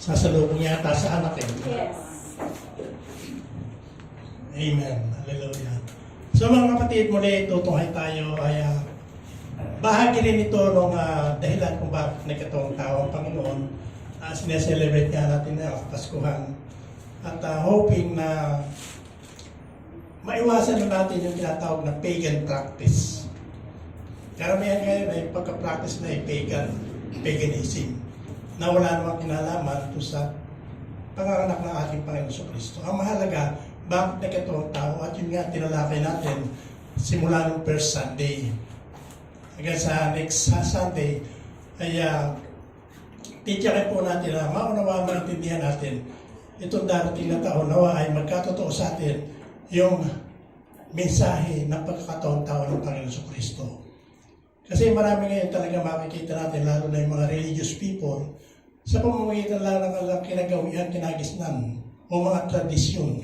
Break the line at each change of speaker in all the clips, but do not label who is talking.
Sasalubong yata sa anak eh.
Yes.
Amen. Hallelujah. So mga kapatid, muli tutunghay tayo ay bahagi rin ito ng dahilan kung bakit nagkatawang tao ang Panginoon. Sineselebrate nga natin ang Paskuhan at hoping na maiwasan na natin yung tinatawag na pagan practice. Karamihan ngayon ay pagka-practice na ay paganism na wala namang kinalaman sa panganganak ng ating Panginoon Kristo. Ang mahalaga, bakit nagkatawang tao? At yun nga, tinalakay natin simula ng first Sunday. Hanggang sa next Sunday, ay titiyakin po natin na maunawaan, maintindihan natin itong darating na taon nawa ay magkatotoo sa atin yung mensahe ng pagkakataong tao ng Panginoon Kristo. Kasi marami ngayon talaga makikita natin, lalo na yung mga religious people, sa pamamagitan lang ng kinagawian, kinagisnan, o mga tradisyon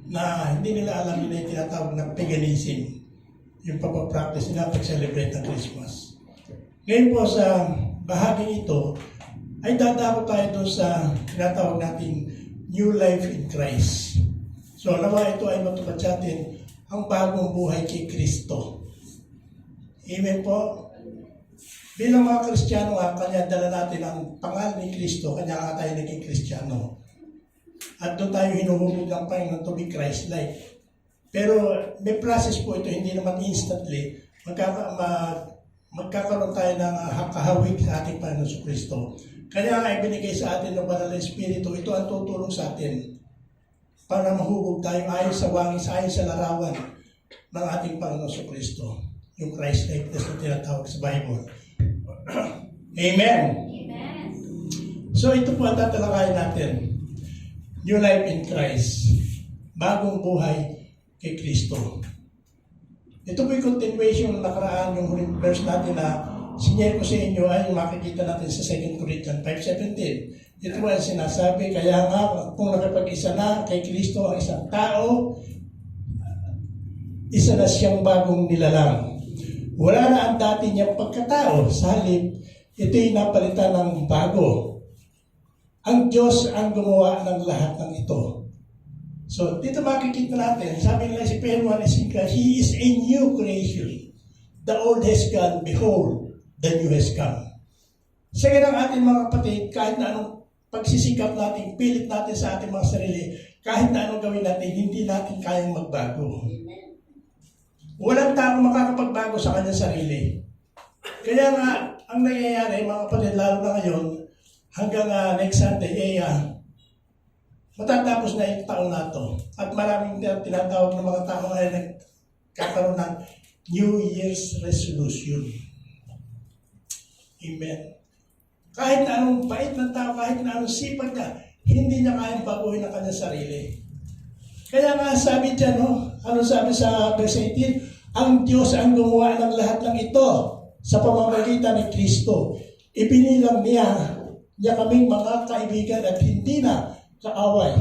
na hindi nila alam yun ay tinatawag na paganism, yung papapractice nila pag-celebrate ng Christmas. Ngayon po sa bahaging ito, ay dadako tayo doon sa tinatawag nating New Life in Christ. So nawa ito ay matupad sa atin ang bagong buhay kay Kristo. Amen po. Bilang mga Kristiyano kanya dala natin ang pangalan ni Kristo, kanya nga tayo naging Kristiyano. At doon tayo hinuhubog ng Panginoon to be Christ-like. Pero may process po ito, hindi naman instantly. Magkakaroon tayo ng kahawig sa ating Panginoon Kristo. Kanya nga ibinigay sa atin ng Banal na Espiritu, ito ang tutulong sa atin para mahubog tayo ayon sa wangis, ayon sa larawan ng ating Panginoon Kristo. Yung Christ-likeness na tinatawag sa Bible. Amen.
Amen.
So ito po ang tatalakayin natin. New life in Christ. Bagong buhay kay Kristo. Ito po yung continuation ng nakaraan, yung huling verse natin na sinyer ko sa inyo ay makikita natin sa 2 Corinthians 5:17. Ito po ang sinasabi, kaya nga kung nakapag-isa na kay Kristo ang isang tao, isa na siyang bagong nilalang. Wala na ang dati niyang pagkatao. Sa halip, ito'y napalitan ng bago. Ang Diyos ang gumawa ng lahat ng ito. So, dito makikita natin, sabi nila si Pedro 1:5, He is a new creation. The old has gone, behold, the new has come. Sa ganang ating mga kapatid, kahit na anong pagsisikap natin, pilit natin sa ating mga sarili, kahit na anong gawin natin, hindi natin kayang magbago. Walang tao makakapagbago sa kanyang sarili. Kaya nga, ang nangyayari, mga kapatid, lalo na ngayon, hanggang next Sunday, matatapos na yung taon na ito. At maraming tinatawag ng mga tao ay nagkakaroon ng New Year's Resolution. Amen. Kahit na anong bait ng tao, kahit na anong sipag niya, hindi niya kayang baguhin ang kanyang sarili. Kaya nga sabi dyan, ano sabi sa verse 18? Ang Diyos ang gumawa ng lahat ng ito sa pamamagitan ni Kristo. Ibinilang niya kaming mga kaibigan at hindi na kaaway.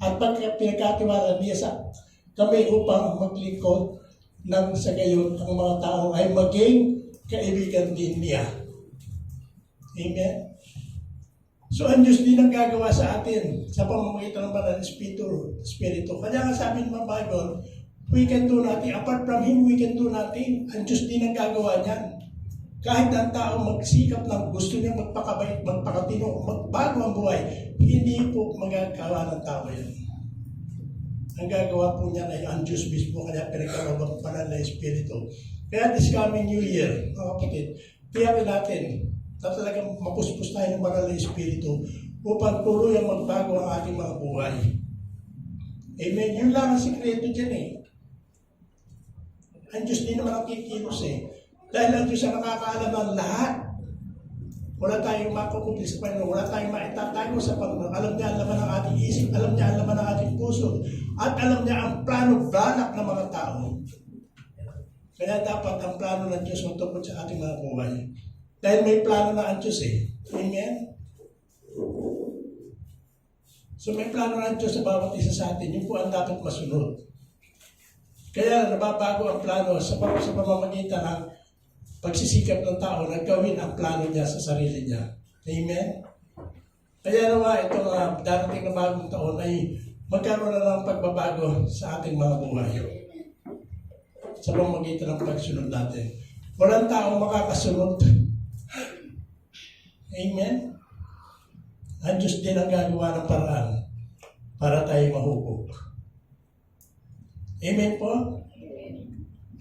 At pinagkatiwala niya sa kami upang maglingkod ng sa gayon ang mga tao ay maging kaibigan din niya. Amen? So, ang Diyos din ang gagawa sa atin sa pamamagitan ng Banal na Espiritu. Kaya nga sabi ng Bible, we can do nothing. Apart from Him, we can do nothing. Ang Diyos din ang gagawa niyan. Kahit ang tao magsikap lang, gusto niya magpakabait, magpakatino, magbago ang buhay, hindi po magagawa ng tao yan. Ang gagawa po niyan ay ang Diyos mismo, kaya pinagkaroon ng Banal na Espiritu. Kaya this coming New Year, mga kapatid, tiyakin natin na talagang mapuspos tayo ng Banal na Espiritu upang tuloy ang magbago ang ating mga buhay. Amen. Yun lang ang sikreto dyan eh. Ang Diyos din naman ang kikilos eh. Dahil ang Diyos ang nakakaalam ng lahat. Wala tayong makukupil sa Panginoon. Wala tayong maitatago sa Panginoon. Alam niya ang laman ng ating isip. Alam niya ang laman ng ating puso. At alam niya ang plano balak ng mga tao. Kaya dapat ang plano ng Diyos matupad sa ating mga buhay. Dahil may plano na ang Diyos eh. Amen? So may plano na ang Diyos sa bawat isa sa atin. Yun po ang dapat masunod. Kaya nababago ang plano sa pamamagitan ng pagsisikap ng tao na gawin ang plano niya sa sarili niya. Amen? Kaya naman itong darating na bagong taon ay magkaroon na ng pagbabago sa ating mga buhay. Sa pamamagitan ng pagsunod natin. Walang taong makakasunod. Amen? Ang Diyos din ang gagawa ng paraan para tayo mahubog. Amen po?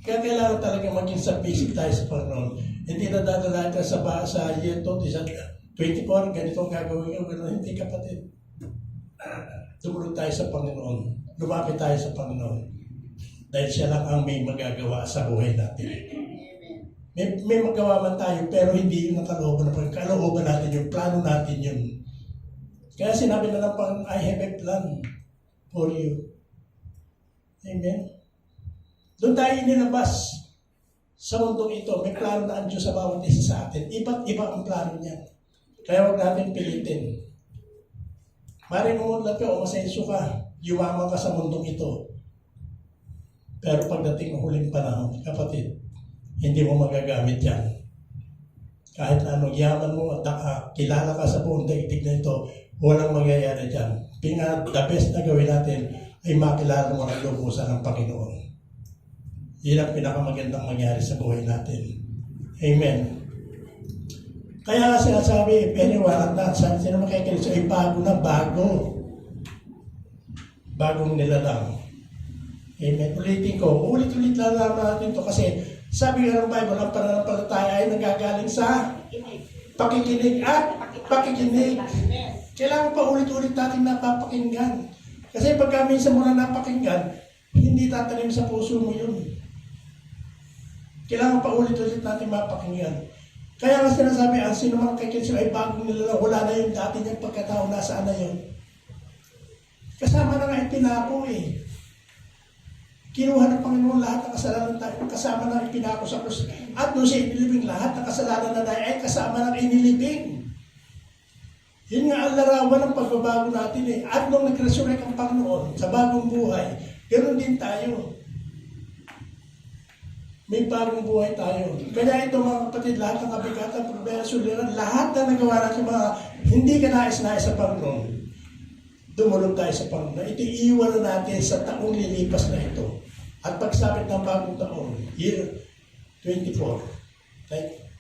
Kaya kailangan talaga maging submissive tayo sa Panginoon. Hindi na dadala tayo sa year 24, ganito ang gagawin ko. Hindi, kapatid. Tumulog tayo sa Panginoon. Lumapit tayo sa Panginoon. Dahil siya lang ang may magagawa sa buhay natin. May magawa man tayo, pero hindi yung nakalooban na kalooban natin, yung plano natin yun. Kaya sinabi na lang pang, I have a plan for you. Amen? Doon tayo inilabas sa mundong ito. May plano na ang Diyos sa bawat isa sa atin. Iba't iba ang plano niya. Kaya huwag natin pilitin. Maring umunlad ka o masenso ka, yumaman ka sa mundong ito. Pero pagdating ng huling panahon, kapatid, hindi mo magagamit yan. Kahit na anong yaman mo at kilala ka sa buong daigdig na ito, walang mangyayari dyan. The best na gawin natin ay makilala mo ang lubusan ng Panginoon. Yan ang pinakamagandang mangyari sa buhay natin. Amen. Kaya nga sinasabi, anyone at sabi sila makikinig ay bago na bago. Bagong nilalang. Amen. Ulitin ko. Ulit-ulit lang natin ito kasi sabi nga ng Bible, ang pananampalataya ay nagagaling sa pakikinig at pakikinig. Kailangan pa ulit-ulit natin napapakinggan. Kasi pagka minsan mo na napakinggan, hindi tatanim sa puso mo yun. Kailangan pa ulit-ulit natin mapakinggan. Kaya nga sinasabi, ang sino mang kikinig ay bagong nilalang, wala na yung dati niyang pagkatao, nasaan na yun. Kasama na nga ipinako eh. Kinuha ng Panginoon lahat ng kasalanan tayo, kasama ng ipinako sa krus. At doon siya inilibing lahat ng kasalanan na tayo ay kasama ng inilibing. Yun nga ang larawan ng pagbabago natin eh. At nung nag-resurrect ang Panginoon sa bagong buhay, ganoon din tayo. May bagong buhay tayo. Kaya ito mga kapatid, lahat ng kabigatan, problema, suliran, lahat na nagawa natin mga hindi ka nais-nais sa Panginoon, dumulog tayo sa Panginoon. Ito iiwan na natin sa taong lilipas na ito. At pagsapit ng bagong taon, year 24,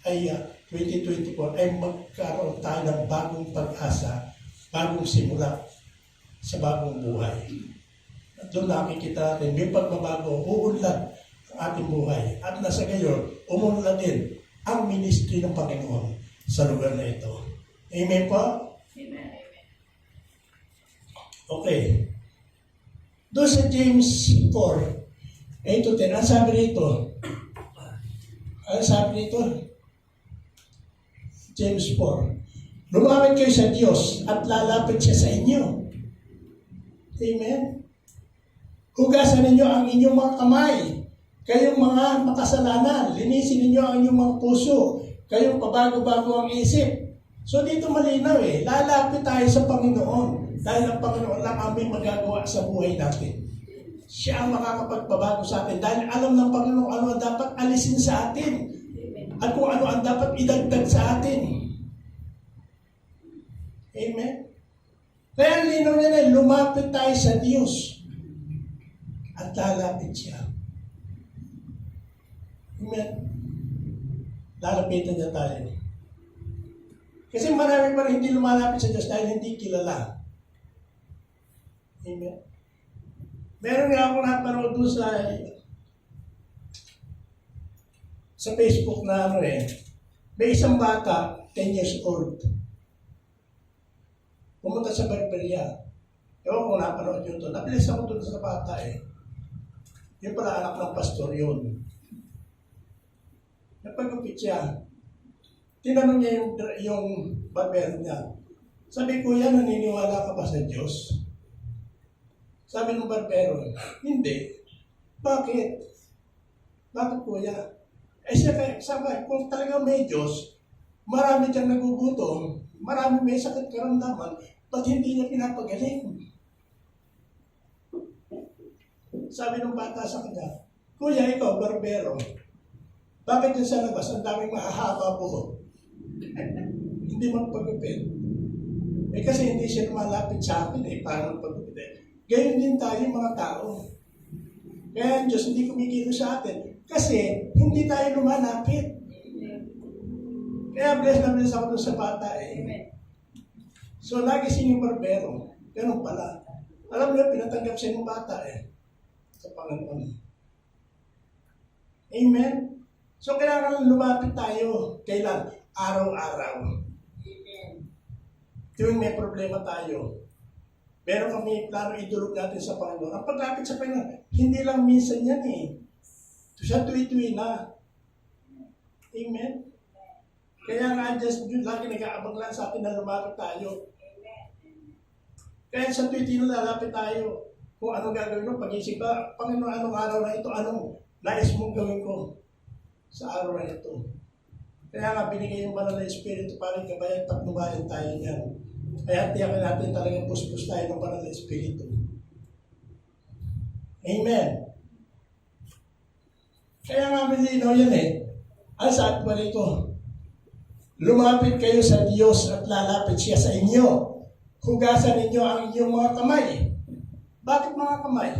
ay 2024, ay magkaroon tayo ng bagong pag-asa, bagong simula sa bagong buhay. At doon nakikita natin, may pagbabago, uunlad ang ating buhay. At nasa gayon, umunlad din ang ministry ng Panginoon sa lugar na ito. Amen po? Amen. Okay. Doon sa James 4, 8-10, ang sabi rito, James 4, lumapit kayo sa Diyos at lalapit siya sa inyo. Amen? Hugasan ninyo ang inyong mga kamay, kayong mga makasalanan, linisin ninyo ang inyong mga puso, kayong pabago-bago ang isip. So dito malinaw eh, lalapit tayo sa Panginoon. Dahil ang Panginoon lang ang may magagawa sa buhay natin. Siya ang makakapagbabago sa atin. Dahil alam ng Panginoon ano ang dapat alisin sa atin. At kung ano ang dapat idagdag sa atin. Amen? Kaya ang linaw niya na lumapit tayo sa Diyos. At lalapit siya. Amen? Lalapitan niya tayo. Kasi marami pa rin hindi lumalapit sa Diyos dahil hindi kilala. Amen. Meron nga akong napanood doon sa Facebook na may isang bata, 10 years old. Pumunta sa Barberia. Ewan ko napanood yun doon. Nabilis ako doon sa bata eh. Yung pala anak ng pastor yun. Napagupit siya. Tinanong niya yung barber niya. Sabi ko, yan, naniniwala ka ba sa Diyos? Sabi ng barbero, hindi. Bakit? Bakit kuya? Sabi, kung talagang may Diyos, marami diyang nagugutom, marami may sakit karamdaman, ba't hindi niya pinapagaling? Sabi ng bata sa kanya, kuya, ikaw, barbero, bakit yung sa labas, ang daming mahahaba po? Hindi magpagupit. kasi hindi siya lumalapit sa akin paano pag-upit? Gayon din tayo mga tao. Kaya ang Diyos hindi kumikilos sa atin kasi hindi tayo lumalapit. Kaya bless na bless ako doon sa bata So lagi siya yung barbero. Ganun pala. Alam mo, pinatanggap siya ng bata sa Panginoon. Amen? So kailangan lumapit tayo. Kailan? Araw-araw. Tuwing may problema tayo, meron kami plano idulog natin sa Panginoon. Ang paglapit sa Panginoon, hindi lang minsan yan Siya tuwi-tuwi na. Amen? Kaya nga, Diyos lagi nag-aabang lang sa atin na lumapit tayo. Kaya sa tuwi-tuwi na lalapit tayo. Kung anong gagawin mo, pag-isip ka, Panginoon, anong araw na ito, anong nais mong gawin ko sa araw na ito. Kaya nga, binigay yung banal na Espiritu para gabayan, patnubayan tayo niyan. Kaya tiyakin natin talagang puspos tayo ng banal na Espiritu. Amen. Kaya nga malinaw yan Ang sabi pa rito, lumapit kayo sa Diyos at lalapit siya sa inyo. Hugasan ninyo ang inyong mga kamay. Bakit mga kamay?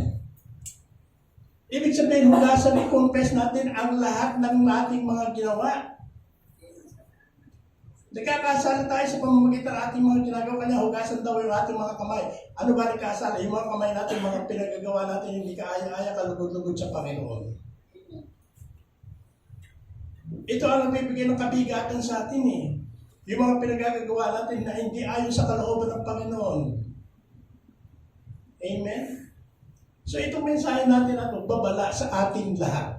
Ibig sabihin, hugasan i-confess natin ang lahat ng ating mga ginawa. Nagkakasala tayo sa pamamagitan ng ating mga ginagawa, kanya hugasan daw yung ating mga kamay. Ano ba nagkasala? Yung mga kamay natin, mga pinagagawa natin, hindi kaaya-aya, kalugod-lugod sa Panginoon. Ito ang nagbibigay ng kabigatan sa atin Yung mga pinagagawa natin na hindi ayon sa kalooban ng Panginoon. Amen? So itong mensahe natin na ito, babala sa ating lahat.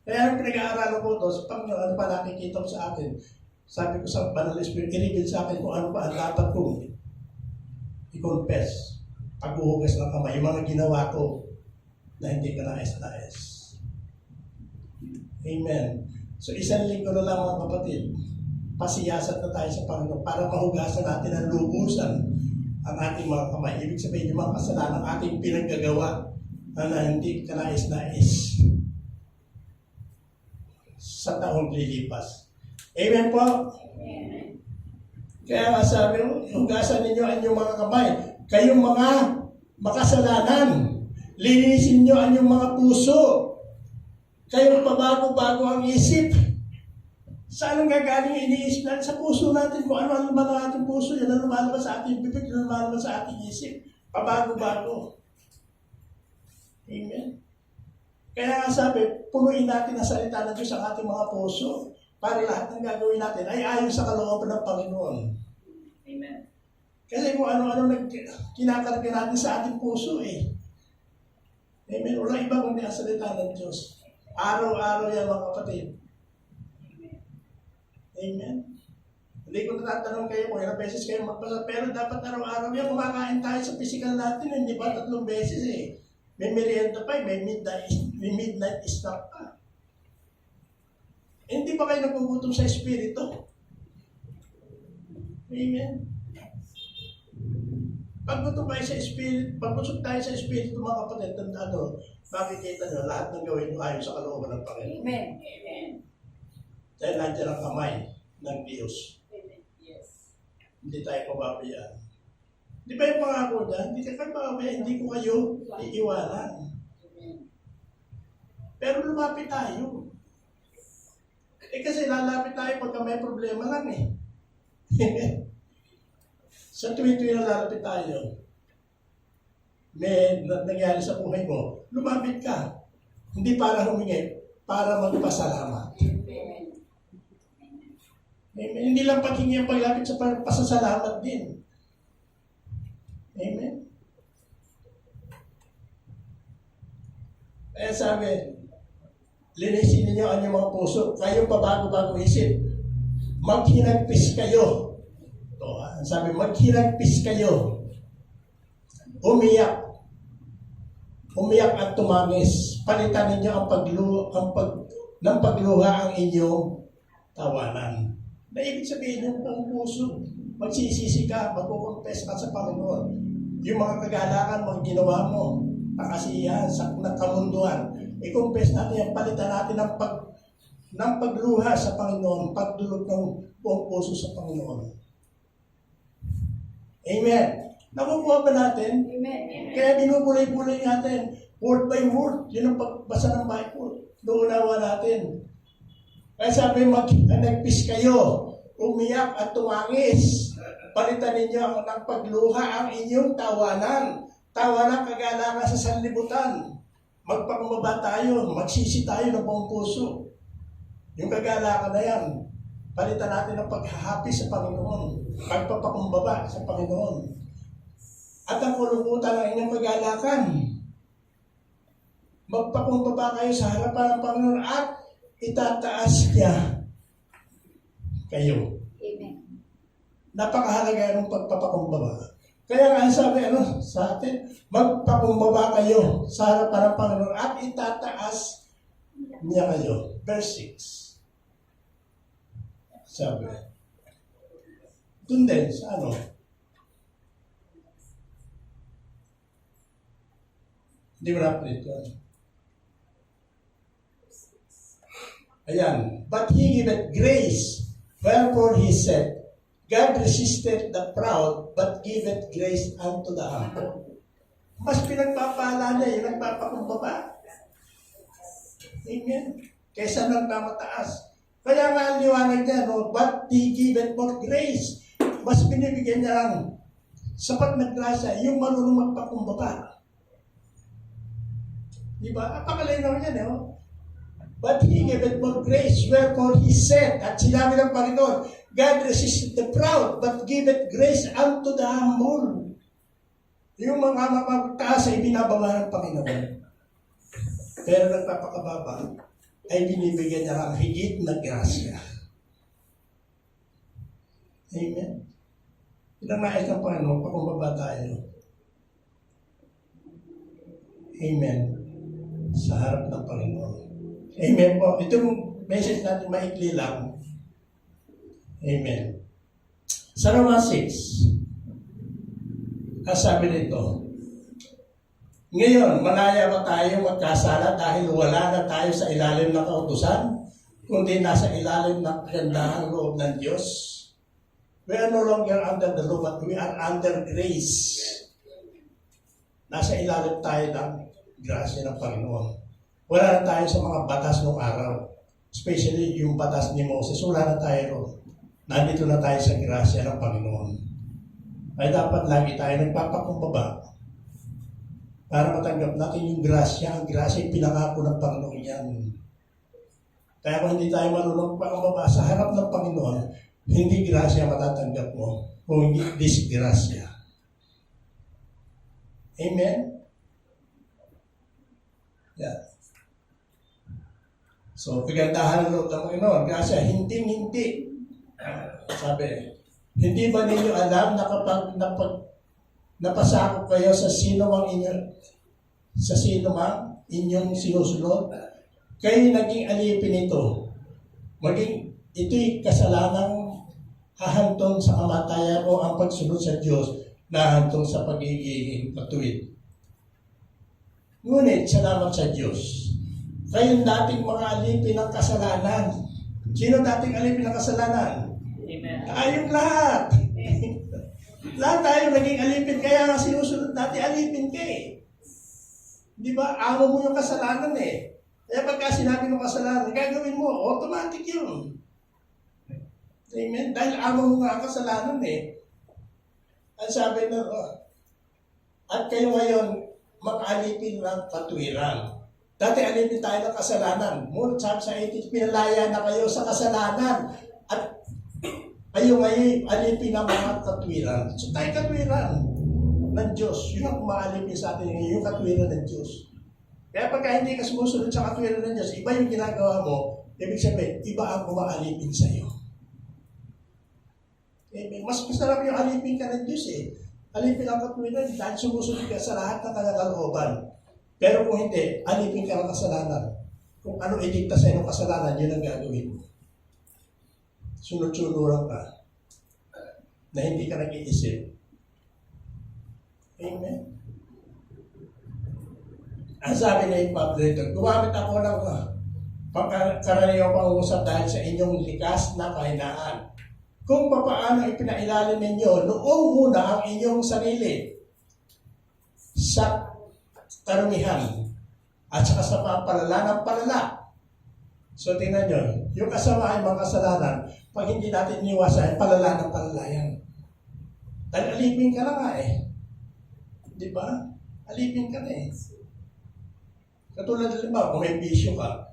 Kaya yung pinag-aaralan ko ito, sa Panginoon, ano pa nakikita ko sa akin? Sabi ko sa Banal Spirit, i-reveal sa akin kung ano pa ang dapat kong i-confess. Paghuhugas ng kamay, yung mga ginawa ko na hindi ka nais-nais. Amen. So isang linggo na lang mga kapatid, pasiyasat na tayo sa Panginoon para mahugasan natin ang lubusan ang ating mga kamay. Ibig sabihin, yung mga kasalanan ating pinaggagawa na hindi ka nais-nais sa taong lilipas. Amen po? Amen. Kaya nga sabi mo, hugasan ninyo ang inyong mga kamay. Kayong mga makasalanan, linisin nyo ang inyong mga puso. Kayong pabago-bago ang isip. Saan ang gagaling iniisip natin? Sa puso natin. Kung ano ang lumalabas sa ating puso, yan ang lumalabas sa ating bibig, yan ang lumalabas sa ating isip. Pabago-bago. Amen. Kaya nga sabi, punuin natin ang salita ng Diyos ang ating mga puso para lahat ng gagawin natin ay ayon sa kalooban ng Panginoon. Amen. Kasi kung ano-ano kinakarga natin sa ating puso Amen. Walang iba kundi ang salita ng Diyos. Araw-araw yan mga kapatid. Amen. Hindi ko natatanong kayo kung ilang beses kayo magpasa, pero dapat araw-araw yan kumakain tayo sa physical natin, hindi ba 3 beses May merienda pa, may midnight snack pa. Hindi ba kayo nagugutom sa Espiritu? Amen. Paggutom tayo sa Espiritu, paggutom tayo sa Espiritu mga kapatid, makikita nyo lahat ng gawin mo ayon sa kalooban ng Panginoon.
Amen. Amen.
Dahil nandiyan ang kamay ng Diyos.
Amen. Yes.
Hindi tayo pababayaan. Di ba yung pangako dyan? Hindi ka pababayaan, hindi ko kayo iiwanan. Pero lumapit tayo. Kasi lalapit tayo pagka may problema lang Sa tuwi-tuwi na lalapit tayo, may nangyari sa buhay mo, lumapit ka. Hindi para humingi, para magpasalamat. Amen. Hindi lang paghingi ang paglapit sa pasasalamat din. Amen. Kaya sabi, linisin niyo ang inyong mga puso. Kayo pabago-bago isip. Maghinagpis kayo. Ito, sabi, maghinagpis kayo. Umiyak at tumangis. Palitan ninyo ang pagluha ang inyong tawanan. Na ibig sabihin yung buong puso, magsisisi ka, magkukonfess ka sa Panginoon. Yung mga kagalakan, mga ginawa mo, nakasiyahan, sa kamunduan, i-confess natin yan, palitan natin ng pagluha sa Pagdulog ng buong puso sa Panginoon. Amen. Nakukuha ba natin?
Amen.
Kaya binubulay-bulay natin, word by word, yun ang pagbasa ng Bible. Naunawa natin. Kaya sabi, nagpis kayo, umiyak at tumangis. Palitan ninyo ng pagluha ang inyong tawanan. Tawanan kagalangan sa sanlibutan. Magpakumbaba tayo, magsisi tayo ng buong puso. Yung kagalakan na yan, palitan natin ng paghahapi sa Panginoon. Pagpapakumbaba sa Panginoon. At ang kulungutan ng inyong kagalakan. Magpakumbaba kayo sa harapan ng Panginoon at itataas niya kayo.
Amen.
Napakahalaga ng pagpapakumbaba. Kaya nga sabi sa atin, magpakumbaba kayo sa harapan ng Panginoon at itataas niya kayo. Verse 6. Sabi. Doon din sa Hindi mo na-update yun. Ayan. But he giveth grace. Wherefore he said, God resisted the proud, but giveth grace unto the humble. Mas pinagpapala niya yung nagpapakumbaba. Amen. Kaysa nagmamataas. Kaya nga ang liwanag niya, but he giveth more grace. Mas binibigyan niya lang sapat na grasya, yung marunong magpakumbaba. Diba? Apakalinaw niya, But he giveth more grace, wherefore he said, at sinabi ng Panginoon, God resisted the proud, but giveth grace unto the humble. Yung mga mapagtaas ay binababa ng Panginoon. Pero nagpapakababa ay binibigyan niya ng higit na grasya. Amen. Ilang nais ng Panginoon, pakumbaba tayo. Amen. Sa harap ng Panginoon. Amen po. Itong message natin maikli lang. Amen. Sa Roma 6, sabi nito, ngayon, malaya ba tayo magkasala dahil wala na tayo sa ilalim ng kautusan, kundi nasa ilalim ng kagandahang loob ng Diyos? We are no longer under the law, but we are under grace. Nasa ilalim tayo ng grasya ng Panginoon. Wala na tayo sa mga batas ng araw. Especially yung batas ni Moses. Wala na tayo ron. Nandito na tayo sa grasya ng Panginoon. Ay dapat lagi tayo nagpapakumbaba para matanggap natin yung grasya. Ang grasya ay pinangako ng Panginoon yan. Kaya kung hindi tayo marunong pakumbaba sa harap ng Panginoon, hindi grasya matatanggap mo, kung hindi disgrasya. Amen? Yeah. So, kagandahan ng loob ng Panginoon. Kasi hindi. Sabi, hindi ba ninyo alam na kapag napasakop kayo sa sino mang inyong sinusunod, kayo naging alipin ito. Ito'y kasalanang hahantong sa kamatayan o ang pagsunod sa Diyos na hantong sa pagiging matuwid. Ngunit, salamat sa Diyos. Kayong dating mga alipin ng kasalanan. Sino dating alipin ng kasalanan?
Amen.
Tayong lahat. Lahat tayo naging alipin. Kaya nga sinusunod natin, alipin ka eh. Di ba? Amo mo yung kasalanan eh. Kaya pagka sinabi ng kasalanan, gagawin mo, automatic yun. Amen? Dahil amo mo nga ang kasalanan eh. Ang sabi na, at kayo ngayon, mag-alipin ng katwiran. Dati alipin tayo ng kasalanan. Ngunit sabi sa 18, pinalaya na kayo sa kasalanan. At kayo ngayon alipin ng mga katwiran. So tayo katwiran ng Diyos. Yun ang umaalipin sa atin ngayon, yung katwiran ng Diyos. Kaya pagka hindi ka sumusunod sa katwiran ng Diyos, iba yung ginagawa mo, ibig sabihin, iba ang umaalipin sa iyo. Mas masarap yung alipin ka ng Diyos eh. Alipin ang katwiran dahil sumusunod ka sa lahat ng kanyang kalooban. Pero kung hindi, alipin ka ng kasalanan. Kung ano idikta sa iyong kasalanan, yun ang gagawin mo. Sunod-sunuran ka na hindi ka nag-iisip. Amen? Ang sabi ni Pablo, gumamit ako ng karaniwang pangungusap dahil sa inyong likas na kahinaan. kung paano ipinailalim ninyo noong una ang inyong sarili sa karumihan at saka sa palala ng palala. So tingnan nyo, yung kasama ay mga kasalanan, pag hindi natin iniwasan, ay palala ng palala yan. Dahil alipin ka na nga eh. Di ba? Alipin ka na eh. Katulad din ba, kung may bisyo ka,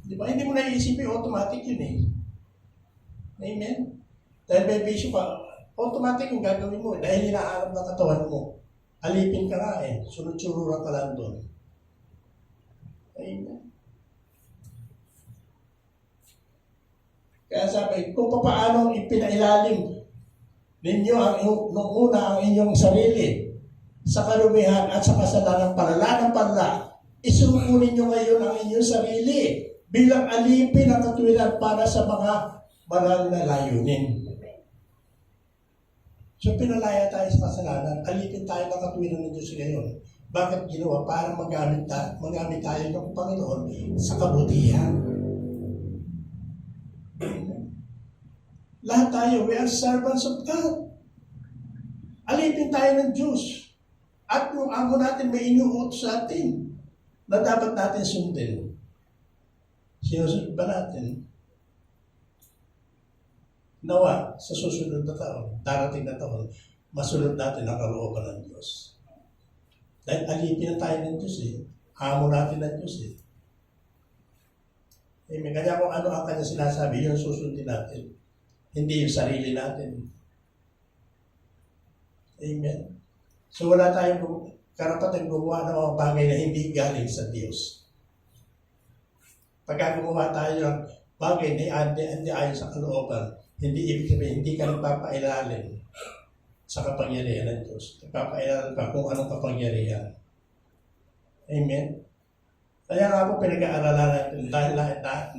di ba? Hindi mo na iisipin, automatic yun eh. Amen? Dahil may bisyo ka, automatic yung gagawin mo dahil hinahanap ng katawan mo. Alipin ka nga eh. Sunod-sururan ka lang doon. Amen? Kaya sabi, kung paano ipinailalim ninyo nung una ang inyong sarili sa karumihan at sa kasalanan palala ng palala, isuko ninyo ngayon ang inyong sarili bilang alipin ng katwiran para sa mga banal na layunin. So pinalaya tayo sa kasalanan, alipin tayo ng katwiran ng Diyos ngayon. Bakit ginawa? Para magamit tayo ng Panginoon sa kabutihan. Lahat tayo, we are servants of God. Alipin tayo ng Diyos. At yung amo natin may inuutos sa atin na dapat natin sundin. Sinusunod ba natin? Nawa, sa susunod na taon, darating na taon, masunod natin ang kalooban ng Diyos. Dahil alipin na tayo ng Diyos eh. Amo natin ng Diyos eh. Amen. Kaya kung ano ang kanya sinasabi, yun susundin natin. Hindi yung sarili natin. Amen. So wala tayong karapatan gumawa ng mga bagay na hindi galing sa Diyos. Pagka gumawa tayo ng bagay na hindi ayon sa kalooban, hindi ibig sabihin, hindi ka nagpapailalim sa kapangyarihan ng Diyos. Nagpapailalim ka kung anong kapangyarihan. Amen. Kaya nga po pinag-aaralan natin dahil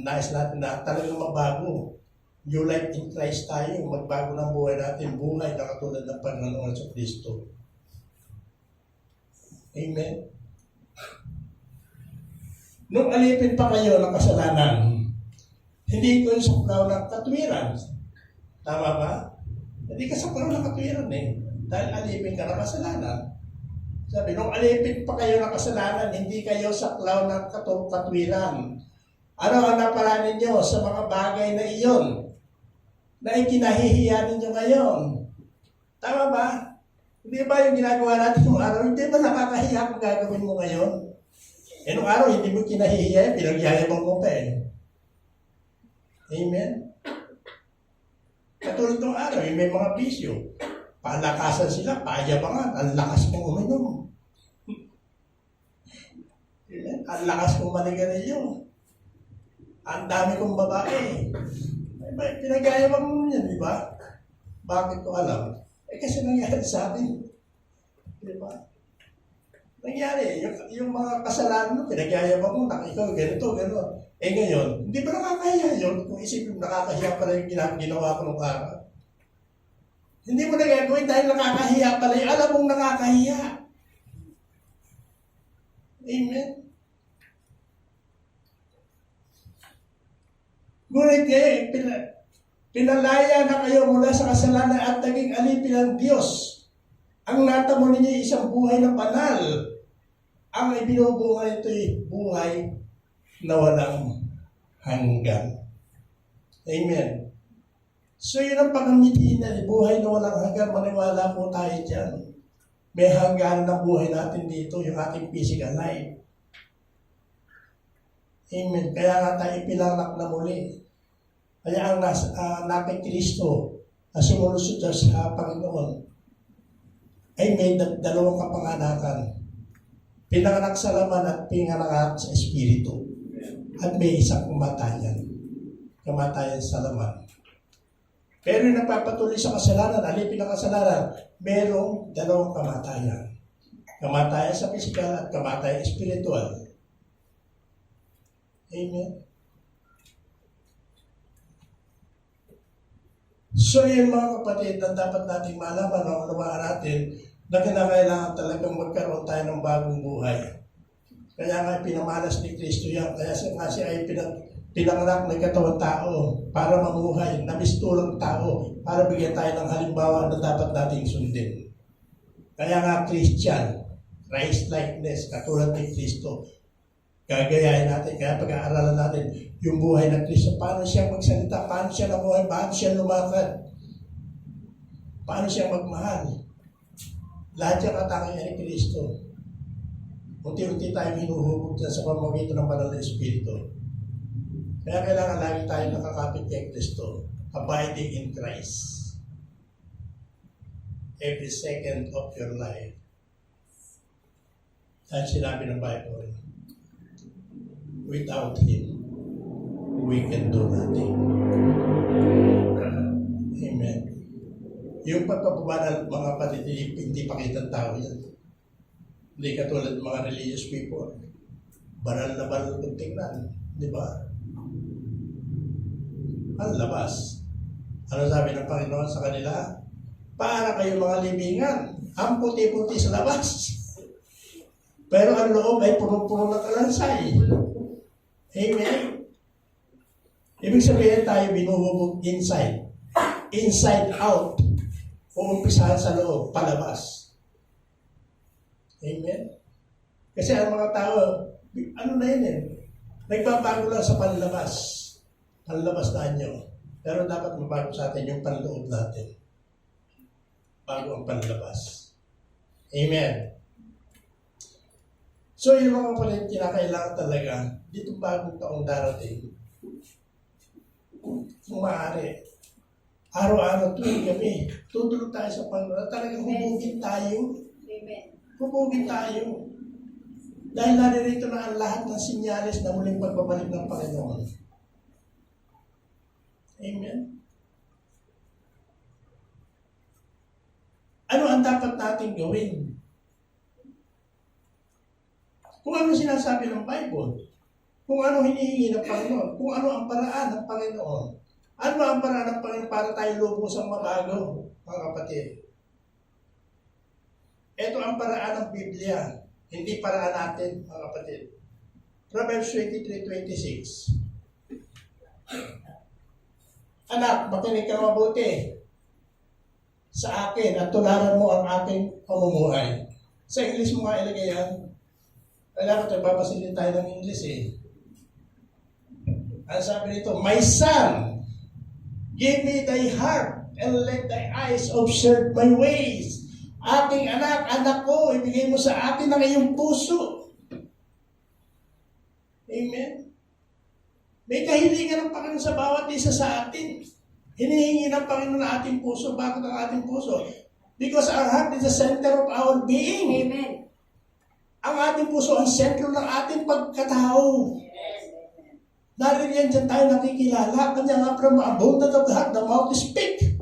nais natin na talagang mabago. New life in Christ tayo, magbago ng buhay natin, buhay na katulad ng Panginoon sa Kristo. Amen. Nung alipin pa kayo ng kasalanan, hindi ko yung saklaw ng katwiran. Tama ba? Hindi ka saklaw ng katwiran eh. Dahil alipin ka ng kasalanan. Sabi, nung alipin pa kayo ng kasalanan, hindi kayo saklaw ng katwiran. Ano ang napala ninyo sa mga bagay na iyon na ikinahihiya ninyo ngayon? Tama ba? Hindi ba yung ginagawa natin nung araw? Hindi ba nakakahiya kung gagawin mo ngayon? Eh nung araw, hindi mo kinahihiya, pinagyayabang mo pa eh. Amen? Katulad nung araw, may mga bisyo. Palakasan sila, payabangan, ang lakas mong uminom. Amen? Ang lakas mong manigarilyo. Ang dami kong babae. Pinagyayabang mo yan, di ba? Bakit ko alam? Eh kasi nangyari sa atin. Di ba? Nangyari, yung mga kasalanan mo, pinagyayabang mo, ikaw, ganito, gano'n. Eh ngayon, hindi ba nakakahiya yun? Kung isipin mo, nakakahiya pala yung ginawa ko nung araw. Hindi mo nagagawin dahil nakakahiya pala yung alam mong nakakahiya. Amen? Ngunit pinalaya na kayo mula sa kasalanan at naging alipin ng Diyos. Ang natamo ninyo isang buhay na banal. Ang ibinubuhay ito'y buhay na walang hanggan. Amen. So yun ang pangamitiin na buhay na walang hanggan. Maniwala po tayo dyan. May hanggan na buhay natin dito, yung ating physical life. Amen. Kaya nga tayo pinanganak na muli. Kaya ang nakay Kristo na sumulusod sa Panginoon ay may dalawang kapanganakan. Pinanganak sa laman at pinanganak sa Espiritu. At may isang kamatayan. Kamatayan sa laman. Pero yung nagpapatuloy sa kasalanan, alipin ng kasalanan, merong dalawang kamatayan. Kamatayan sa pisikal at kamatayan espiritual. Amen. So yun mga kapatid, na dapat nating malaman o unawaan natin na kinakailangan talagang magkaroon tayo ng bagong buhay. Kaya nga pinamalas ni Kristo yan. Kaya nga siya ay pinanganak ng katawang tao para mamuhay, namistulang tao, para bigyan tayo ng halimbawa na dapat nating sundin. Kaya nga Christian, Christ-likeness, katulad ni Kristo, gagayahin natin, kaya pag-aaralan natin yung buhay ng Kristo, paano siya magsalita, paano siya namuhay, paano siya lumakad, paano siya magmahal. Lahat yung katangian ni Kristo. Unti-unti tayong hinuhubog dyan sa pamamagitan ng banal na Espiritu. Kaya kailangan lagi tayo nakakapit kay Kristo, abiding in Christ. Every second of your life. Dahil sinabi ng Bible, without Him, we can do nothing. Amen. Yung pagpapabanal, mga kapatid, hindi pakitang tao yan. Hindi katulad ng mga religious people. Banal na banal kung tingnan. Di ba? Ang labas. Ano sabi ng Panginoon sa kanila? Para kayo mga libingan. Ang puti-puti sa labas. Pero ang loob ay puro-puro na kalansay. Amen? Ibig sabihin tayo binuhubog inside. Inside out. Uumpisahan sa loob, palabas. Amen? Kasi ang mga tao, ano na yun eh? Nagbabago lang sa panlabas. Panlabas na anyo. Pero dapat mabago sa atin yung panloob natin. Bago ang panlabas. Amen? So yung mga kapatid, kinakailangan talaga, dito bagong taong darating, kung maaari, araw-araw tuwing gabi, tutulog tayo sa Panginoon, talagang hubugin tayo.
Amen.
Hubugin tayo. Dahil naririto na ang lahat ng sinyalis na muling pagbabalik ng Panginoon. Amen? Ano ang dapat natin gawin? Kung ano sinasabi ng Bible, kung ano hinihingi ng Panginoon, kung ano ang paraan ng Panginoon, ano ang paraan ng Panginoon para tayo lubusang mabago, mga kapatid? Ito ang paraan ng Biblia, hindi paraan natin, mga kapatid. Proverbs 23:26. Anak, makinig ka mabuti sa akin at tularan mo ang aking pamumuhay. Sa English mo nga ilagay yan. Kailangan ito, babasilin tayo ng English eh. Ang sabi nito, my son, give me thy heart and let thy eyes observe my ways. Aking anak, anak ko, ibigay mo sa akin ang iyong puso. Amen? May kahilingan ng Panginoon sa bawat isa sa atin. Hinihingi ng Panginoon ang ating puso. Bakit ang ating puso? Because our heart is the center of our being.
Amen.
Ang ating puso ang sentro ng ating pagkatao.
Yes.
Nariyan dyan tayo nakikilala. Kanya nga from abundance of the heart, the mouth speak.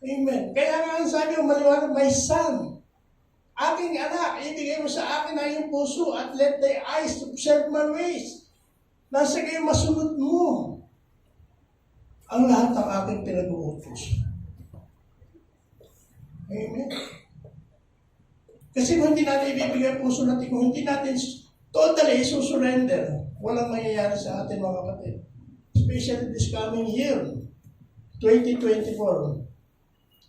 Amen. Kaya nga ang sabi yung maliwanag, my son, aking anak, ibigay mo sa akin ang iyong puso at let thy eyes observe my ways. Nasa kayo masunod mo ang lahat ng aking pinag-uutos. Amen. Kasi kung hindi natin ibibigay ang puso natin, kung hindi natin totally susurrender, walang mangyayari sa atin, mga kapatid. Especially this coming year, 2024.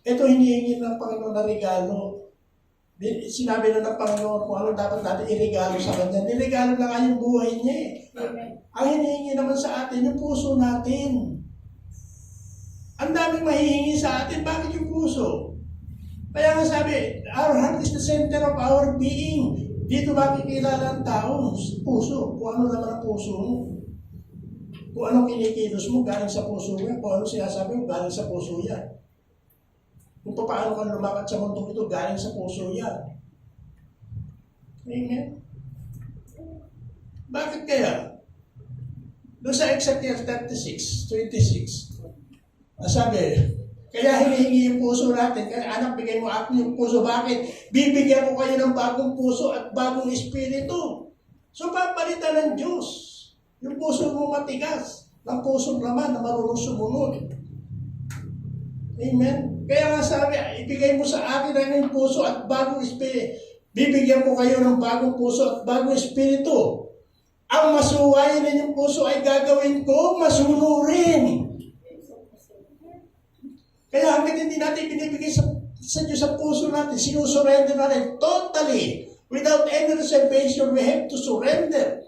Ito hinihingi ng Panginoon na regalo. Sinabi na ng Panginoon kung ano dapat natin iregalo sa Kanya. Niregalo na nga yung buhay niya eh. Ang hinihingi naman sa atin, yung puso natin. Ang daming mahihingi sa atin, bakit yung puso? Kaya nga sabi, our heart is the center of our being. Dito makikilala ang tao, puso. Kung ano naman ang puso mo. Kung anong kinikilos mo, galing sa puso mo. Kung ano sinasabi mo, galing sa puso yan. Kung paano ka lumakad sa mundo ito, galing sa puso yan. Amen? Bakit kaya? Doon sa Exodus 36:26, sabi, kaya hinihingi yung puso natin. Kaya anak, bigay mo akin yung puso. Bakit? Bibigyan ko kayo ng bagong puso at bagong espiritu. So, papalitan ng Diyos. Yung puso mo matigas. Ng pusong laman na marunong sumunod. Amen? Kaya nga sabi, ibigay mo sa akin ang iyong puso at bagong espiritu. Bibigyan ko kayo ng bagong puso at bagong espiritu. Ang masuwayin ninyong puso ay gagawin ko masunurin. Kaya hanggang hindi natin binibigay sa Diyos ang puso natin, sinusurrender natin totally, without any reservation, we have to surrender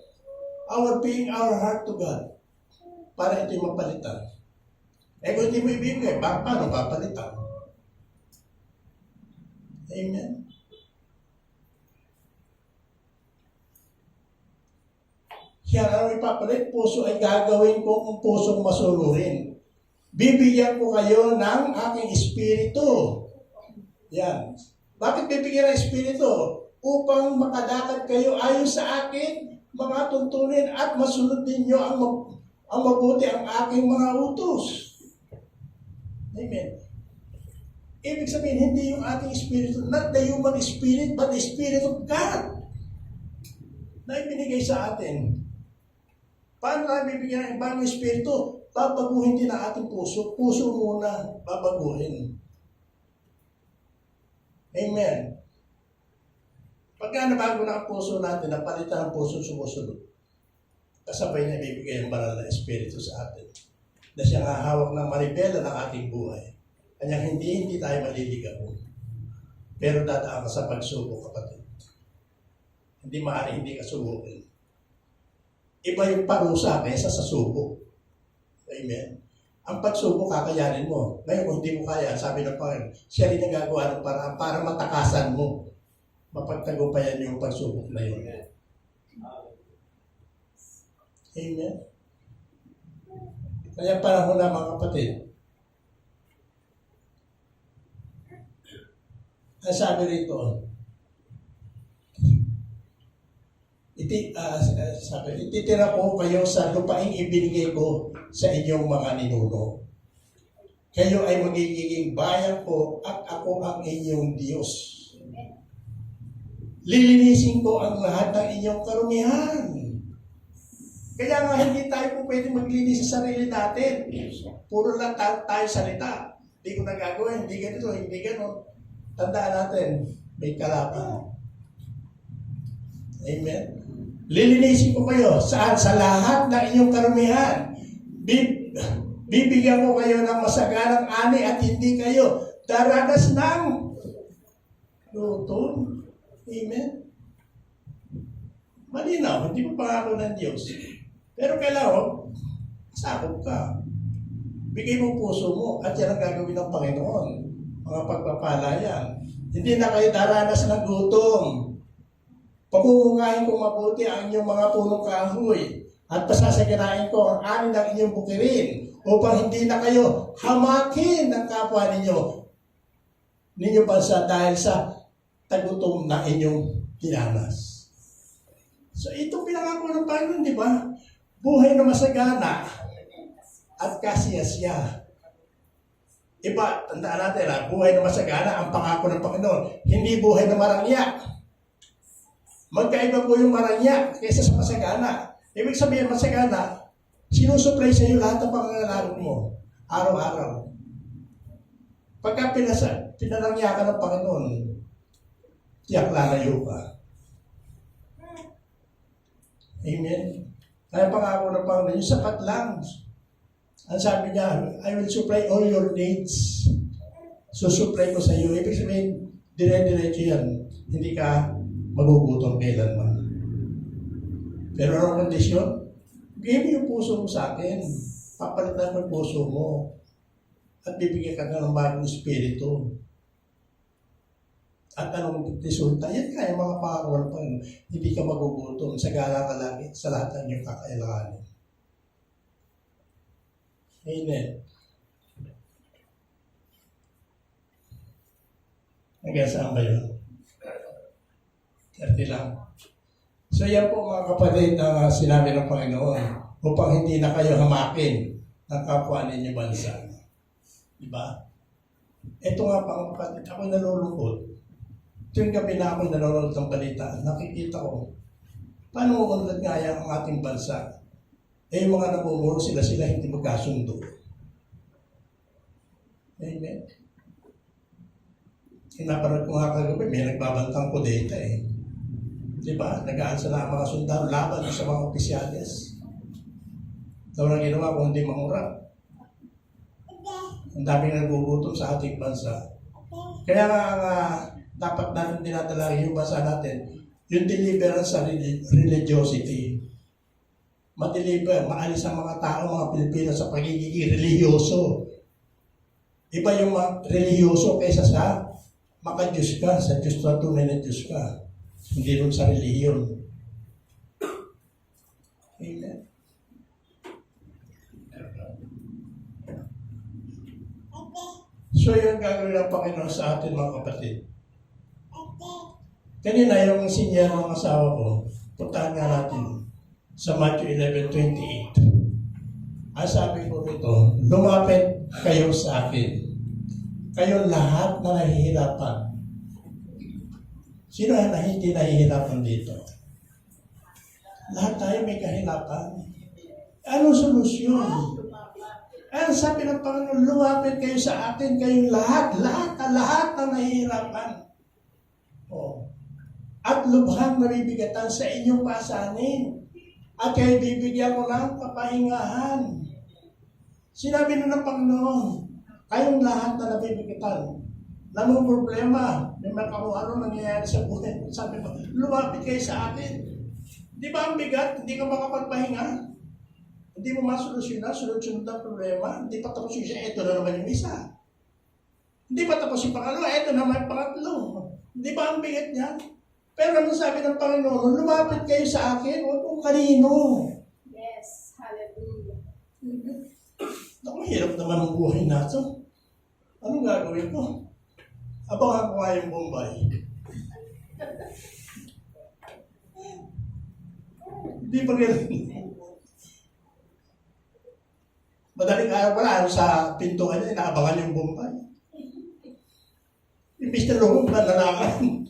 our being, our heart to God para ito'y mapalitan. Eh kung hindi mo ibigay, paano papalitan? Amen. Yan ang ipapalit, puso ay gagawin ko kung pusong masunurin. Bibigyan ko kayo ng aking espiritu. Yan. Bakit bibigyan ng espiritu? Upang makalakad kayo ayon sa akin, mga tuntunin at masunod ninyo ang mabuti ang aking mga utos. Amen. Ibig sabihin, hindi yung ating espiritu, not the human spirit, but the Spirit of God na ibinigay sa atin. Paano tayo bibigyan ng ibang espiritu? Babaguhin din ang ating puso. Puso muna, babaguhin. Amen. Pagka nabago na ang puso natin, napalitan ang puso sumusunod, kasabay na ibibigay ang banal na espiritu sa atin na siyang hahawak ng maribela ng ating buhay. Kanya hindi tayo maliligaw. Pero dadaan ka sa pagsubok, kapatid. Hindi maaari hindi ka subukin. Iba yung parusa kaysa sa subok. Amen. Ang pagsubok, kakayanin mo. Ngayon, kung hindi mo kaya, sabi ng Panginoon, siya rin ang gagawa ng paraan para matakasan mo. Mapagtagumpayan yung pagsubok na yun. Amen. Kaya panahon na mga kapatid, ang sabi rito, ititira ko kayo sa lupaing ibinigay ko sa inyong mga ninuno. Kayo ay magiging bayan ko at ako ang inyong Diyos. Lilinisin ko ang lahat ng inyong karumihan. Kaya nga hindi tayo po pwede maglinis sa sarili natin. Puro lang tayo salita. Hindi ko nagagawin, hindi ganito, hindi gano'n. Tandaan natin, may kalaban. Amen. Lilinisin ko kayo saan? Sa lahat ng inyong karumihan. Bibigyan ko kayo ng masaganang ani at hindi kayo daranas ng lutong. Amen. Malinaw, hindi pa pangako ng Diyos. Pero kailangan, sakop ka. Bigay mo puso mo at yan ang gagawin ng Panginoon. Mga pagpapala yan. Hindi na kayo daranas ng gutom. Pagkukungain ko mabuti ang inyong mga punong kahoy at pasasaganain ko ang anin ng inyong bukirin upang hindi na kayo hamakin ng kapwa ninyo bansa dahil sa tagutom na inyong tinanas. So itong pinangako ng Panginoon, di ba? Buhay na masagana at kasiyasya. Iba, tandaan natin, buhay na masagana ang pangako ng Panginoon. Hindi buhay na marangya. Magkaiba po yung marangya kaysa sa masagana. Ibig sabihin, masagana, sinusupply sa iyo lahat ng pangangailangan mo, araw-araw. Pagka pinarangya ka ng Panginoon, tiyak lalayo ka. Amen. Kaya pangako ng Panginoon, yung sapat lang. Ang sabi niya, I will supply all your needs. Susupply ko sa iyo. Ibig sabihin, dire-diretso yan. Hindi ka magugutom kailanman. Pero anong kondisyon? Bigay mo yung puso mo sa akin. Papalitan mo yung puso mo. At bibigyan ka ng bagong espiritu. At anong resulta? Yan kaya mga pangako pa. Hindi ka magugutom. Sagala ka lagi sa lahat ng iyong kakailanganin. Amen. Hanggang saan ba yun? 30 lang. So yan po mga kapatid na sinabi ng Panginoon upang hindi na kayo hamakin ng kapwa ninyo bansa. Diba? Ito nga mga kapatid, ako'y nalulungkot. Tuwing gabi na ako'y nanonood ng balita, nakikita ko, paano umunlad nga yan ang ating bansa? Eh yung mga namumuro sila hindi magkasundo. Amen. Kinaparad ko nga kagabi, may nagbabantang kudeta eh. Di ba? Nag-aansa na ang mga sundalo laban sa mga opisyales. Ito lang ginawa kung hindi mangura. Ang daming nagugutom sa ating bansa. Kaya nga dapat natin dinadala yung bansa natin, yung deliverance sa religiosity. Madeliver, maalis ang mga tao, mga Pilipino sa pagiging religyoso. Iba yung religyoso kaysa sa maka-Diyos ka, sa Diyos na tunay na Diyos ka. Hindi rin sa relihiyon. Amen. So yung gagawin ng Panginoon sa atin mga kapatid. Kanina yung sinya ng asawa ko, puntahan nga natin sa Matthew 11:28. Ang sabi ko rito, lumapit kayo sa akin. Kayo lahat na nahihirapan. Sino na hindi nahihirapan dito? Lahat tayo may kahirapan. Anong solusyon? Ang sabi ng Panginoon, lumapit kayo sa akin, kayong lahat na nahihirapan. Oh. At lubhang nabibigatan sa inyong pasanin. At kayo bibigyan ko ng kapahingahan. Sinabi na ng Panginoon, kayong lahat na nabibigatan. Lamang problema, may mga kung ano nangyayari sa buhay. Sabi mo, lumapit kayo sa akin. Di ba ang bigat? Hindi ka makapagpahinga? Hindi mo masolusyonan, sunod-sunod ang problema. Hindi pa tapos yung isa, ito na naman yung isa. Hindi pa tapos yung pangalawa, ito naman yung pangatlo. Di ba ang bigat niya? Pero ano sabi ng Panginoon, lumapit kayo sa akin, huwag kung kanino.
Yes. Hallelujah.
Naku, mahirap naman ang buhay natin. Anong gagawin ko? Abangan ko nga yung Bombay. Hindi pa ganun. Madaling araw pala, sa pintuan niya, inaabangan yung Bombay. Imbis na loob na lalakan.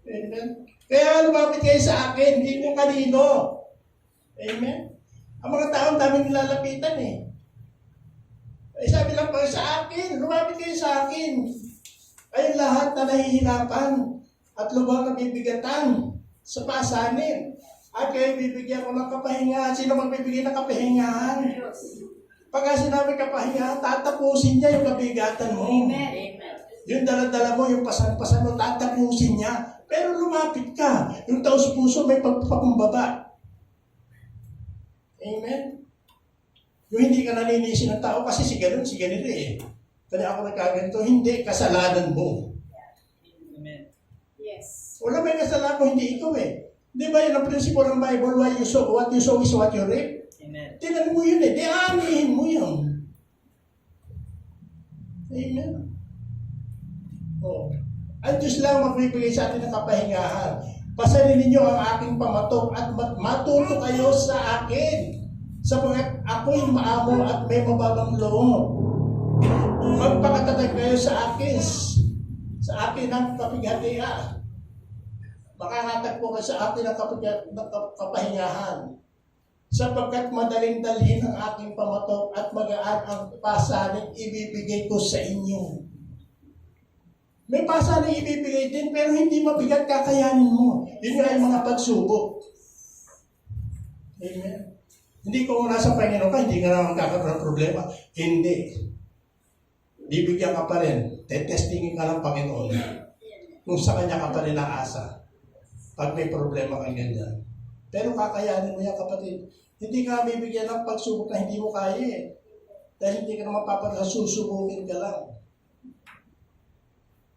Amen. Kaya lumapit kayo sa akin, hindi mo kanino. Amen. Ang mga taong daming nilalapitan eh. Ay sabi lang pa sa akin, lumapit kayo sa akin. Kayong lahat na nahihirapan at lubhang nabibigatan sa pasanin. At kayo bibigyan ko ng kapahingahan. Sino magbibigay ng kapahingahan? Pagka sinabi kapahingahan, tatapusin niya yung kabigatan mo.
Amen.
Yung dala-dala mo, yung pasan-pasan mo, tatapusin niya. Pero lumapit ka. Yung taos-puso may pagpapakumbaba. Amen? Yung hindi ka naninisin ng tao kasi si ganito eh. Kaya ako nagkaganto, hindi, kasalanan mo.
Amen. Yes.
Wala may kasalanan mo, hindi ikaw eh. Di ba yun ang prinsipyo ng Bible, what you sow is what you reap?
Amen.
Tinan mo yun eh, di anihin mo yun. Amen? Oh. Ang Diyos lang magbibigay sa atin ng kapahingahan. Pasanin ninyo ang aking pamatok at matuto kayo sa akin. Sapagkat ako'y maamo at may mababang loob. Magpakatatag kayo sa akin ang kapighatian. Makahatag po kayo sa akin ang kapahingahan. Sapagkat madaling dalhin ang aking pamatok at magaan ang pasanin ibibigay ko sa inyo. May pasanin ibibigay din pero hindi mabigat kakayanin mo. Yun nga yung mga pagsubok. Amen. Hindi kung nasa Panginoon ka, hindi ka naman magkakaroon ng problema. Hindi. Bibigyan ka pa rin. Tetestingin ka ng Panginoon. Kung sa Kanya ka pa rin naasa. Pag may problema kang ganyan. Pero kakayanin mo yan, kapatid. Hindi ka bibigyan ng pagsubok na hindi mo kaya eh. Dahil hindi ka naman papadala, susubukin ka lang.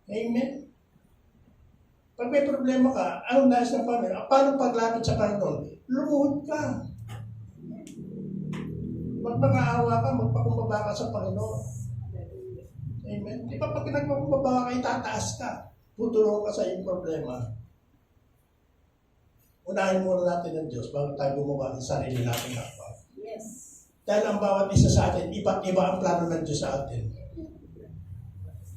Amen? Pag may problema ka, anong nais ng Panginoon? Paano paglapit sa Panginoon? Lumuhod ka. Magpangaawa ka, magpakumbaba ka sa Panginoon. Amen? Di ba pag nagpakumbaba ka, itataas ka. Tutulong ka sa iyong problema. Unahin muna natin ng Diyos bago tayo gumawa ng sarili natin kapwa.
Yes.
Dahil ang bawat isa sa atin, iba't iba ang plano ng Diyos sa atin.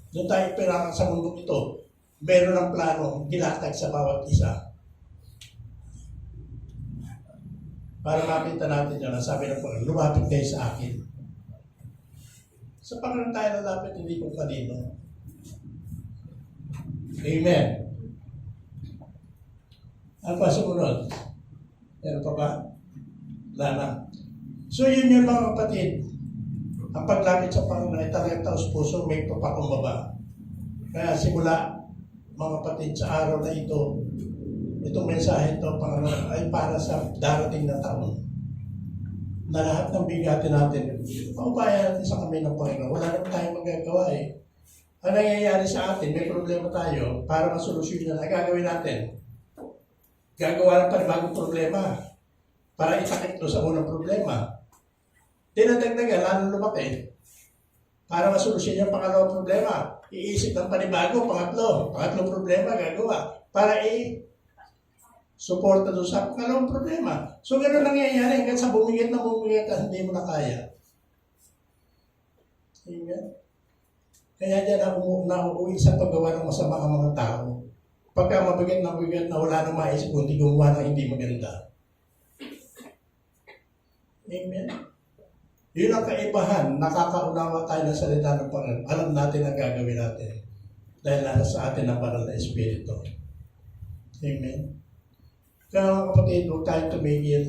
Doon tayo pinakang sa mundo ito, meron ng plano, ginatag sa bawat isa. Para makita natin yun, ang sabi ng Panginoon, lumapit kayo sa akin. Sa Panginoon tayo lalapit, hindi kung kanino. Amen. Ano pa sumunod? Meron pa ba? Wala na. So yun yun mga kapatid. Ang paglapit sa Panginoon ay talagang taos puso, may papakumbaba. Kaya simula, mga kapatid, sa araw na ito, itong mensahe ito, Panginoon, ay para sa darating na taon. Na lahat ng bigatin natin, paubayan natin sa kami ng Panginoon. Wala naman tayong magagawa eh. Ang nangyayari sa atin, may problema tayo, para masolusyon na gagawin natin. Gagawa ng panibagong problema para itakip to sa unang problema. Dinadagdagan, lalo lumaki. Para masolusyon yung pangalawang problema, iisip ng panibago, pangatlong problema gagawa para suporta doon sa pangalawang problema. So gano'n nangyayari hanggang sa bumigit na hindi mo na kaya. Amen. Kaya dyan nauuwi sa paggawa ng masama ang mga tao. Pagka mabigat na wala nang maisip, hindi gumawa ng hindi maganda. Amen. Yun ang kaibahan, nakakaunawa tayo ng salita ng Panginoon. Alam natin ang gagawin natin. Dahil nasa atin ang banal na Espiritu. Amen. Kaya mga kapatid, huwag tayong tumigil.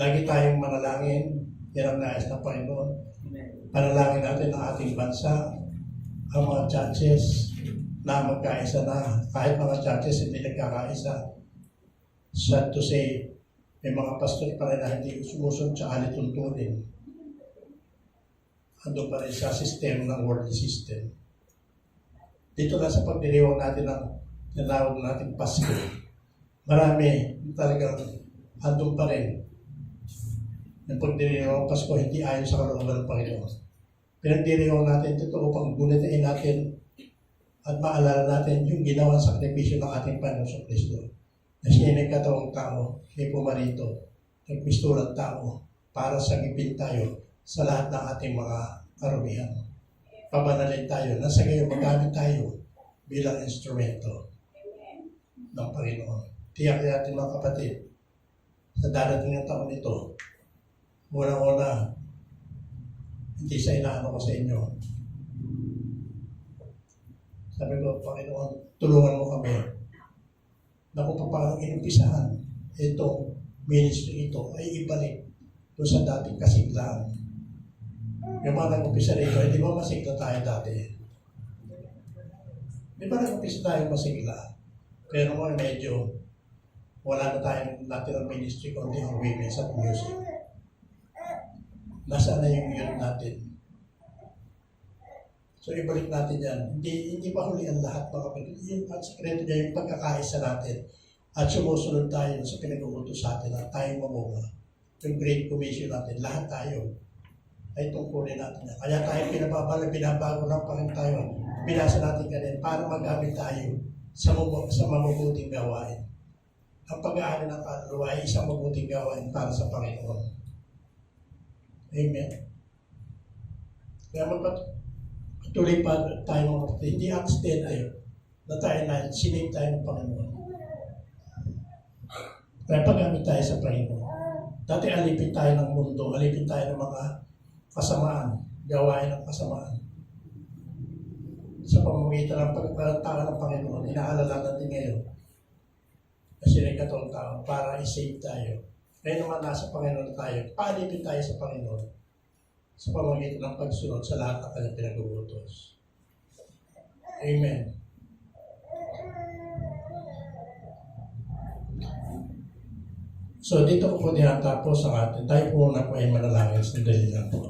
Lagi tayong manalangin. Yan ang nais ng Panginoon. Panalangin natin ang ating bansa, ang mga churches na magkaisa na. Kahit mga churches hindi nagkakaisa. Sad to say, may mga pastor pa rin na hindi sumusunod sa alituntunin. Ando pa rin sa sistema ng world system. Dito lang sa pagdiriwang natin ng tinawag natin Pasko. Marami talagang andun pa rin. Yung pagdiriwang Pasko hindi ayon sa kalooban ng Panginoon. Pinagdiriwang natin ito upang gunitain natin at maalala natin yung ginawang sakripisyo ng ating Panginoon sa Kristo. Na siya ay nagkatawang tao, siya pumarito, nagpistulang tao para sagipin tayo sa lahat ng ating mga karumihan. Pabanalin tayo, nasa ngayon magamit tayo bilang instrumento ng Panginoon. Tiyak natin mga kapatid, sa darating ng taon ito, unang-una, hindi sa inaano ko sa inyo. Sabi ko, Panginoon, tulungan mo kami na kung paano inumpisahan itong ministry ito ay ibalik doon sa dating kasiglaan. Yung mga nag-umpisa rito, di ba masigla tayo dati? Di ba nag-umpisa tayo masigla? Pero ngayon medyo wala na tayong natin ministry kundi ang women's at music. Nasaan na yung youth natin? So ibalik natin yan. Hindi pa huli ang lahat mga kapatid. Yung sekreto niya yung pagkakaisa natin at sumusunod tayo sa pinag-uutos sa atin at tayo mamunga. Yung Great Commission natin, lahat tayo ay tungkulin natin yan. Kaya tayo binabago ng Panginoon tayo. Binasa natin kanina para magamit tayo sa mabubuting gawain. Ang pag-aaral ng kaluluwa ay isang mabuting gawain para sa Panginoon. Amen. Kaya magpatuloy pa tayo mga kapatid. Hindi accident tayo na tayo na sinave tayo ng Panginoon. Kaya paggamit tayo sa Panginoon. Dati alipin tayo ng mundo, alipin tayo ng mga kasamaan, gawain ng kasamaan. Sa pamamagitan ng pagkakataon ng Panginoon, inaalala natin ngayon na sila katong tao para i-save tayo. Ngayon naman nasa Panginoon tayo, paalipin tayo sa Panginoon sa pamamagitan ng pagsunod sa lahat ng kanyang pinag-uutos. Amen. So dito ko po tinatapos ang atin. Tayo po na po ay manalangin. Sandali lang po.